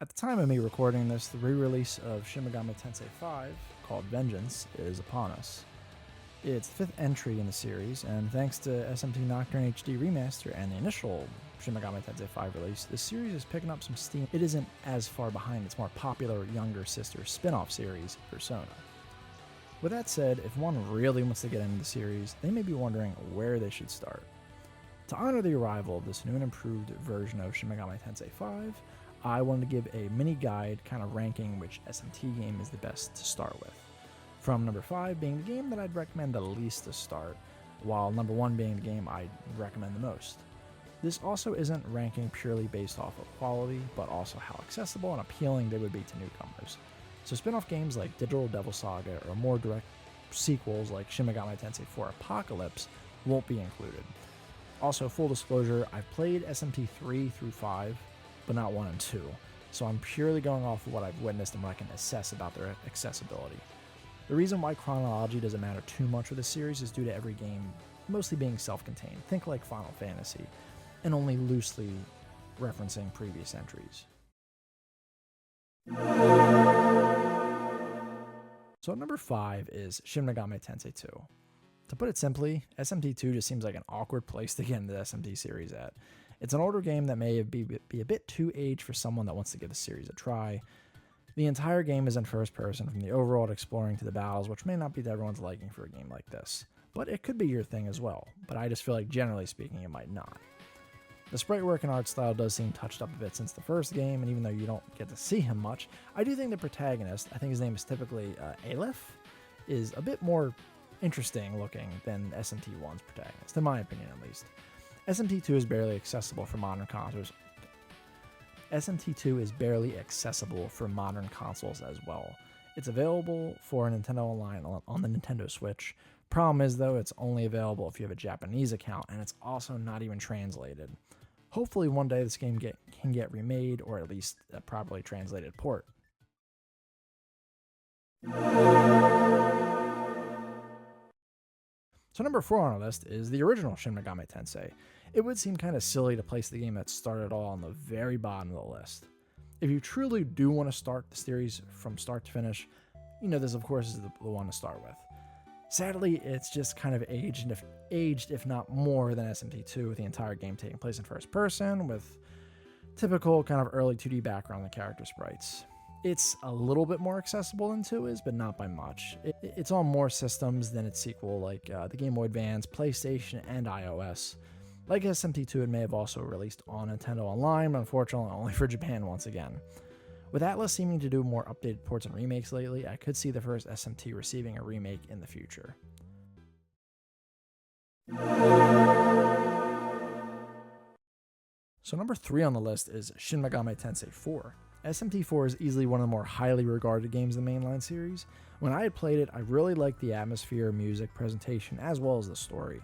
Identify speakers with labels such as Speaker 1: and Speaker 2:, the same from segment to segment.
Speaker 1: At the time of me recording this, the re-release of Shin Megami Tensei V, called Vengeance, is upon us. It's the 5th entry in the series, and thanks to SMT Nocturne HD Remaster and the initial Shin Megami Tensei V release, the series is picking up some steam. It isn't as far behind its more popular younger sister spin-off series, Persona. With that said, if one really wants to get into the series, they may be wondering where they should start. To honor the arrival of this new and improved version of Shin Megami Tensei V, I wanted to give a mini guide kind of ranking which SMT game is the best to start with. From number 5 being the game that I'd recommend the least to start, while number 1 being the game I'd recommend the most. This also isn't ranking purely based off of quality, but also how accessible and appealing they would be to newcomers. So spin-off games like Digital Devil Saga or more direct sequels like Shin Megami Tensei IV Apocalypse won't be included. Also, full disclosure, I've played SMT 3 through 5, but not 1 and 2, so I'm purely going off of what I've witnessed and what I can assess about their accessibility. The reason why chronology doesn't matter too much with this series is due to every game mostly being self-contained, think like Final Fantasy, and only loosely referencing previous entries. So number 5 is Shin Megami Tensei 2. To put it simply, SMT 2 just seems like an awkward place to get into the SMT series at. It's an older game that may be a bit too aged for someone that wants to give the series a try. The entire game is in first person, from the overworld exploring to the battles, which may not be to everyone's liking for a game like this. But it could be your thing as well, but I just feel like generally speaking it might not. The sprite work and art style does seem touched up a bit since the first game, and even though you don't get to see him much, I do think the protagonist, I think his name is typically Aleph, is a bit more interesting looking than SMT1's protagonist, in my opinion at least. SMT2 is barely accessible for modern consoles. SMT2 is barely accessible for modern consoles as well. It's available for Nintendo Online on the Nintendo Switch. Problem is though, it's only available if you have a Japanese account, and it's also not even translated. Hopefully one day this game can get remade, or at least a properly translated port. So number 4 on our list is the original Shin Megami Tensei. It would seem kind of silly to place the game that started it all on the very bottom of the list. If you truly do want to start the series from start to finish, this of course is the one to start with. Sadly, it's just kind of aged if not more than SMT2, with the entire game taking place in first person, with typical kind of early 2D background on the character sprites. It's a little bit more accessible than 2 is, but not by much. It's on more systems than its sequel, like the Game Boy Advance, PlayStation, and iOS. Like SMT2, it may have also released on Nintendo Online, but unfortunately only for Japan once again. With Atlas seeming to do more updated ports and remakes lately, I could see the first SMT receiving a remake in the future. So number 3 on the list is Shin Megami Tensei IV. SMT4 is easily one of the more highly regarded games in the mainline series. When I had played it, I really liked the atmosphere, music, presentation, as well as the story.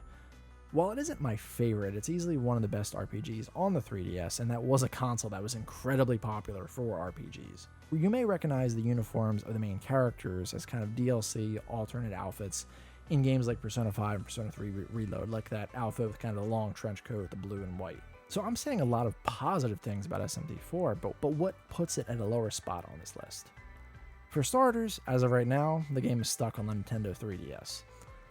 Speaker 1: While it isn't my favorite, it's easily one of the best RPGs on the 3DS, and that was a console that was incredibly popular for RPGs. You may recognize the uniforms of the main characters as kind of DLC alternate outfits in games like Persona 5 and Persona 3 Reload, like that outfit with kind of the long trench coat with the blue and white. So I'm saying a lot of positive things about SMT4, but what puts it at a lower spot on this list? For starters, as of right now, the game is stuck on the Nintendo 3DS.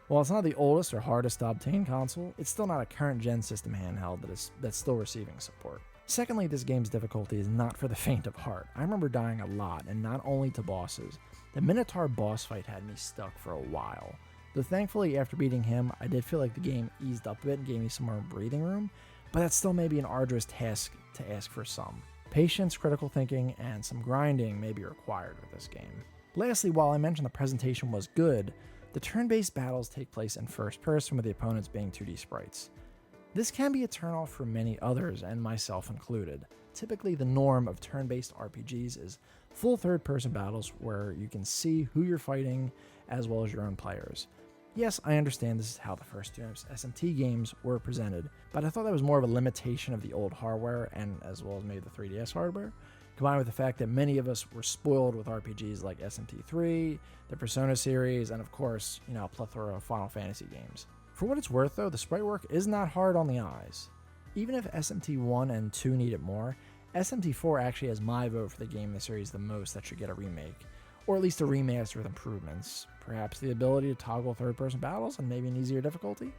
Speaker 1: While it's not the oldest or hardest to obtain console, it's still not a current gen system handheld that's still receiving support. Secondly, this game's difficulty is not for the faint of heart. I remember dying a lot, and not only to bosses. The Minotaur boss fight had me stuck for a while. Though thankfully, after beating him, I did feel like the game eased up a bit and gave me some more breathing room, but that still may be an arduous task to ask for some. Patience, critical thinking, and some grinding may be required with this game. Lastly, while I mentioned the presentation was good, the turn-based battles take place in first person, with the opponents being 2D sprites. This can be a turnoff for many others, and myself included. Typically, the norm of turn-based RPGs is full third-person battles where you can see who you're fighting as well as your own players. Yes, I understand this is how the first two SMT games were presented, but I thought that was more of a limitation of the old hardware, and as well as maybe the 3DS hardware, combined with the fact that many of us were spoiled with RPGs like SMT3, the Persona series, and of course, a plethora of Final Fantasy games. For what it's worth though, the sprite work is not hard on the eyes. Even if SMT1 and 2 need it more, SMT4 actually has my vote for the game in the series the most that should get a remake, or at least a remaster with improvements. Perhaps the ability to toggle third-person battles and maybe an easier difficulty?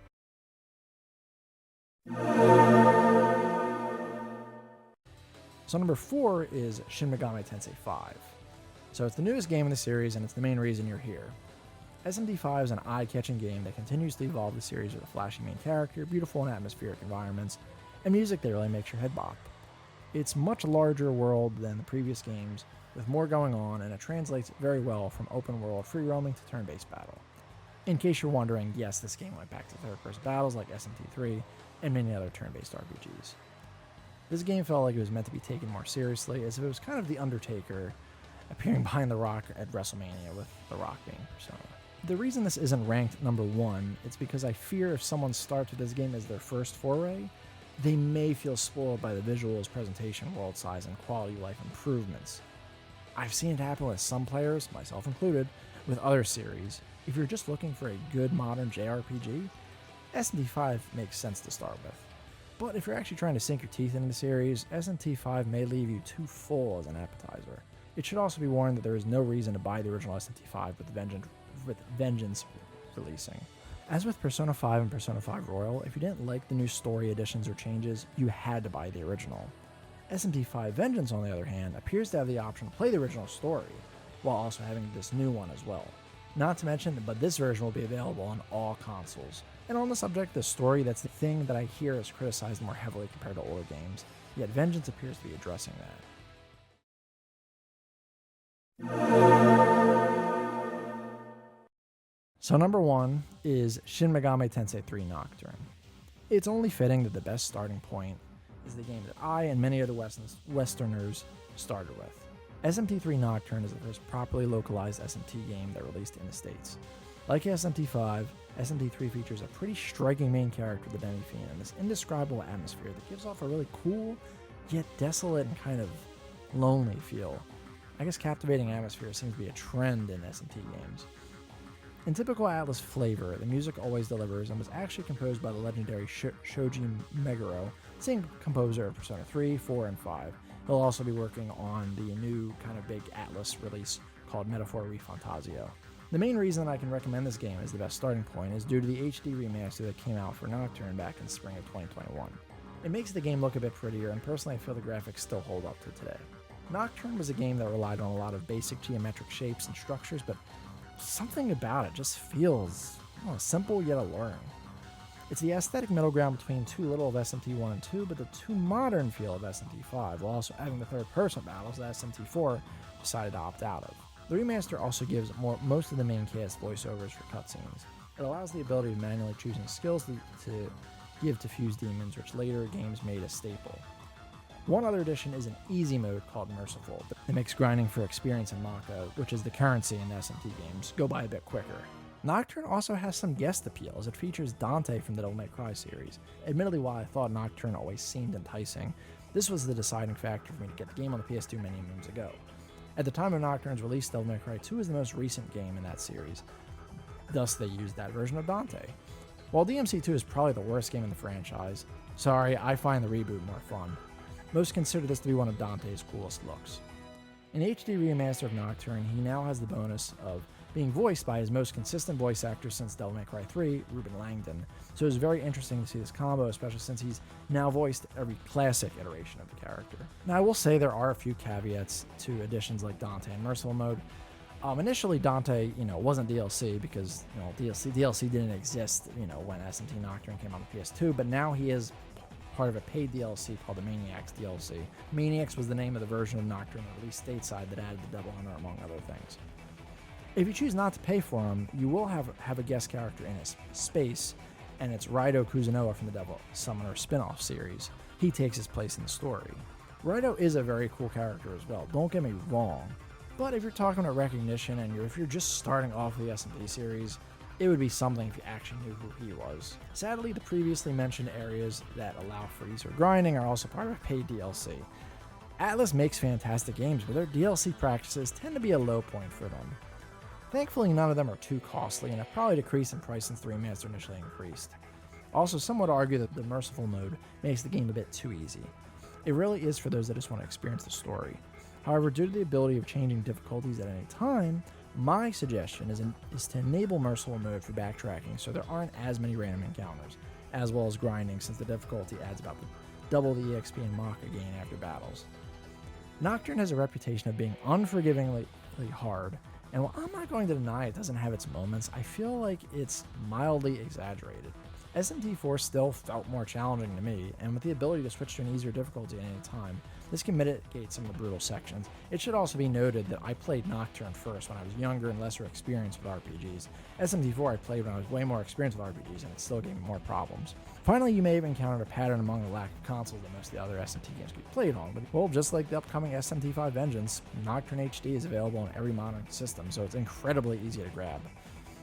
Speaker 1: So number 4 is Shin Megami Tensei V. So it's the newest game in the series, and it's the main reason you're here. SMT5 is an eye-catching game that continues to evolve the series with a flashy main character, beautiful and atmospheric environments, and music that really makes your head bop. It's much larger world than the previous games, with more going on, and it translates very well from open world free roaming to turn-based battle. In case you're wondering, yes, this game went back to third-person battles like SMT3 and many other turn-based RPGs. This game felt like it was meant to be taken more seriously, as if it was kind of the Undertaker appearing behind The Rock at WrestleMania with The Rock being Persona. The reason this isn't ranked number 1 is because I fear if someone starts with this game as their first foray, they may feel spoiled by the visuals, presentation, world size, and quality of life improvements. I've seen it happen with some players, myself included, with other series. If you're just looking for a good modern JRPG, SMT5 makes sense to start with. But if you're actually trying to sink your teeth into the series, SMT5 may leave you too full as an appetizer. It should also be warned that there is no reason to buy the original SMT5 with Vengeance releasing. As with Persona 5 and Persona 5 Royal, if you didn't like the new story additions or changes, you had to buy the original. SMT5 Vengeance, on the other hand, appears to have the option to play the original story, while also having this new one as well. Not to mention, but this version will be available on all consoles. And on the subject of the story, that's the thing that I hear is criticized more heavily compared to older games, yet Vengeance appears to be addressing that. So number 1 is Shin Megami Tensei III Nocturne. It's only fitting that the best starting point is the game that I and many other Westerners started with. SMT3 Nocturne is the first properly localized SMT game that released in the States. Like SMT5, SMT3 features a pretty striking main character, the Demi-Fiend, and this indescribable atmosphere that gives off a really cool, yet desolate and kind of lonely feel. I guess captivating atmosphere seems to be a trend in SMT games. In typical Atlus flavor, the music always delivers and was actually composed by the legendary Shoji Meguro, same composer of Persona 3, 4, and 5. He'll also be working on the new kind of big Atlus release called Metaphor Refantasio. The main reason I can recommend this game as the best starting point is due to the HD remaster that came out for Nocturne back in spring of 2021. It makes the game look a bit prettier, and personally I feel the graphics still hold up to today. Nocturne was a game that relied on a lot of basic geometric shapes and structures, but something about it just feels simple yet alluring. It's the aesthetic middle ground between too little of SMT1 and 2, but the too modern feel of SMT5, while also having the third-person battles that SMT4 decided to opt out of. The remaster also gives most of the main cast voiceovers for cutscenes. It allows the ability of manually choosing skills to give to fuse demons, which later games made a staple. One other addition is an easy mode called Merciful that makes grinding for experience and Maka, which is the currency in SMT games, go by a bit quicker. Nocturne also has some guest appeal, as it features Dante from the Devil May Cry series. Admittedly, while I thought Nocturne always seemed enticing, this was the deciding factor for me to get the game on the PS2 many moons ago. At the time of Nocturne's release, Devil May Cry 2 is the most recent game in that series, thus they used that version of Dante. While DMC2 is probably the worst game in the franchise, sorry, I find the reboot more fun. Most consider this to be one of Dante's coolest looks. In the HD remaster of Nocturne, he now has the bonus of being voiced by his most consistent voice actor since Devil May Cry 3, Ruben Langdon. So it's very interesting to see this combo, especially since he's now voiced every classic iteration of the character. Now I will say there are a few caveats to additions like Dante and Merciful mode. Initially Dante, wasn't DLC because, DLC didn't exist, when SMT Nocturne came on the PS2, but now he is part of a paid DLC called the Maniacs DLC. Maniacs was the name of the version of Nocturne that released stateside that added the Devil Hunter among other things. If you choose not to pay for him, you will have a guest character in his space, and it's Raido Kuzunoa from the Devil Summoner spin-off series. He takes his place in the story. Raido is a very cool character as well, don't get me wrong, but if you're talking about recognition and if you're just starting off with the SMP series, it would be something if you actually knew who he was. Sadly, the previously mentioned areas that allow for easier grinding are also part of a paid DLC. Atlus makes fantastic games, but their DLC practices tend to be a low point for them. Thankfully, none of them are too costly and have probably decreased in price since the remaster initially increased. Also, some would argue that the Merciful mode makes the game a bit too easy. It really is for those that just want to experience the story. However, due to the ability of changing difficulties at any time, my suggestion is to enable merciful mode for backtracking so there aren't as many random encounters, as well as grinding since the difficulty adds about double the EXP and Maka gain after battles. Nocturne has a reputation of being unforgivingly hard, and while I'm not going to deny it doesn't have its moments, I feel like it's mildly exaggerated. SMT4 still felt more challenging to me, and with the ability to switch to an easier difficulty at any time, this can mitigate some of the brutal sections. It should also be noted that I played Nocturne first when I was younger and lesser experienced with RPGs. SMT4 I played when I was way more experienced with RPGs, and it still gave me more problems. Finally, you may have encountered a pattern among the lack of consoles that most of the other SMT games could be played on, but well, just like the upcoming SMT5 Vengeance, Nocturne HD is available on every modern system, so it's incredibly easy to grab.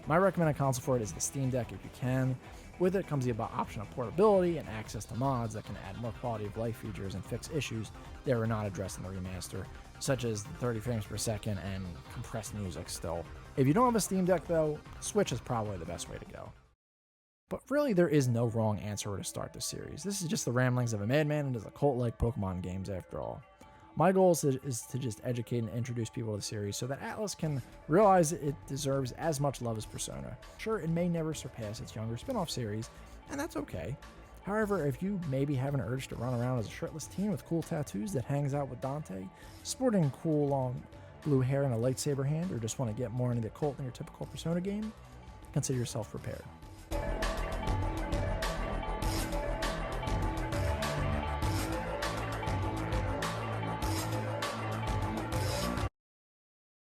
Speaker 1: My recommended console for it is the Steam Deck if you can. With it comes the option of portability and access to mods that can add more quality of life features and fix issues that were not addressed in the remaster, such as 30 frames per second and compressed music still. If you don't have a Steam Deck though, Switch is probably the best way to go. But really, there is no wrong answer where to start this series. This is just the ramblings of a madman and is a cult-like Pokemon games after all. My goal is to just educate and introduce people to the series so that Atlas can realize it deserves as much love as Persona. Sure, it may never surpass its younger spin-off series, and that's okay. However, if you maybe have an urge to run around as a shirtless teen with cool tattoos that hangs out with Dante, sporting cool long blue hair and a lightsaber hand, or just want to get more into the cult than your typical Persona game, consider yourself prepared.